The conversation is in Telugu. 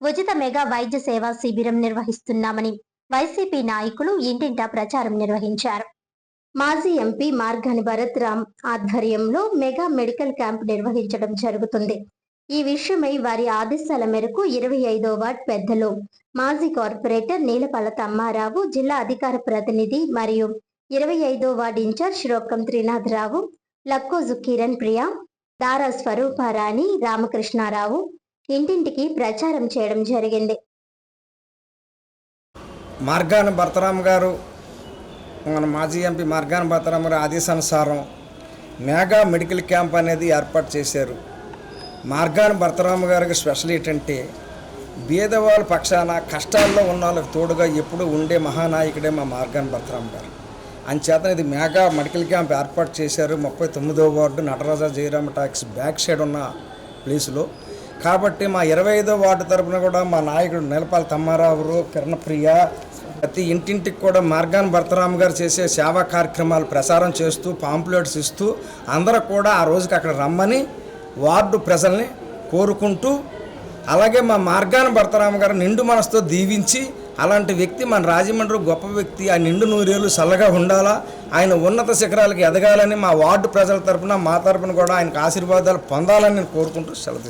ఉచిత మెగా వైద్య సేవా శిబిరం నిర్వహిస్తున్నామని వైసీపీ నాయకులు ఇంటింటా ప్రచారం నిర్వహించారు. మాజీ ఎంపీ మార్గాని భరత్ రామ్ ఆధ్వర్యంలో మెగా మెడికల్ క్యాంప్ నిర్వహించడం జరుగుతుంది. ఈ విషయమై వారి ఆదేశాల మేరకు 25వ వార్డ్ పెద్దలు మాజీ కార్పొరేటర్ నీలపల తమ్మారావు, జిల్లా అధికార ప్రతినిధి మరియు 25వ వార్డ్ ఇన్ఛార్జ్ రొక్కం త్రినాథరావు, లక్కోజు కిరణ్ ప్రియ, దారా స్వరూపారాణి, రామకృష్ణారావు ఇంటింటికి ప్రచారం చేయడం జరిగింది. మార్గాని భరతరామ్ గారు, మన మాజీ ఎంపీ మార్గాని భరతరామ్ గారి ఆదేశానుసారం మెగా మెడికల్ క్యాంప్ అనేది ఏర్పాటు చేశారు. మార్గాని భరతరామ్ గారికి స్పెషల్ ఏంటంటే బీదవాళ్ళ పక్షాన కష్టాల్లో ఉన్న వాళ్ళకి తోడుగా ఎప్పుడూ ఉండే మహానాయకుడే మా మార్గాని భరతరామ్ గారు. అంచేతన ఇది మెగా మెడికల్ క్యాంప్ ఏర్పాటు చేశారు 39వ వార్డు నటరాజా జయరామ టాక్స్ బ్యాక్ సైడ్ ఉన్న ప్లేసులో. కాబట్టి మా 25వ వార్డు తరఫున కూడా మా నాయకుడు నీలపల తమ్మారావు, కిరణప్రియ ప్రతి ఇంటింటికి కూడా మార్గాని భరతరామ్ గారు చేసే సేవా కార్యక్రమాలు ప్రసారం చేస్తూ పాంప్లెట్స్ ఇస్తూ అందరూ కూడా ఆ రోజుకి అక్కడ రమ్మని వార్డు ప్రజల్ని కోరుకుంటూ, అలాగే మా మార్గాని భరతరామ్ గారు నిండు మనసుతో దీవించి అలాంటి వ్యక్తి మన రాజమండ్రి గొప్ప వ్యక్తి, ఆ నిండు నూరేళ్ళు చల్లగా ఉండాలా, ఆయన ఉన్నత శిఖరాలకు ఎదగాలని మా వార్డు ప్రజల తరఫున మా తరఫున కూడా ఆయనకు ఆశీర్వాదాలు పొందాలని నేను కోరుకుంటూ సెలవు.